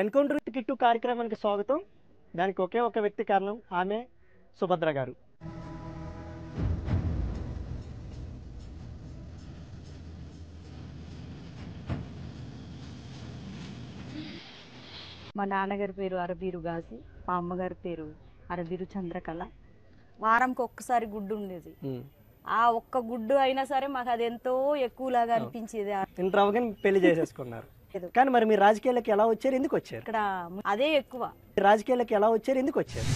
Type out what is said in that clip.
Encounter kit కార్యక్రమానికి స్వాగతం. దానికి ఒకే ఒక వ్యక్తి కారణం, ఆమె సుభద్ర గారు. మా నాన్నగారి పేరు అరబీరు గాజీ, మా అమ్మగారి పేరు అరబీరు చంద్రకళ. వారంకి ఒక్కసారి గుడ్డు ఉండేది. ఆ ఒక్క గుడ్డు అయినా సరే మాకు అది ఎంతో ఎక్కువలాగా అనిపించేది. ఇంటర్ అవగానే పెళ్లి చేసేసుకున్నారు. కానీ మరి మీరు రాజకీయాలకు ఎలా వచ్చారు, ఎందుకు వచ్చారు? ఇక్కడ అదే ఎక్కువ. రాజకీయాలకు ఎలా వచ్చారు, ఎందుకు వచ్చారు?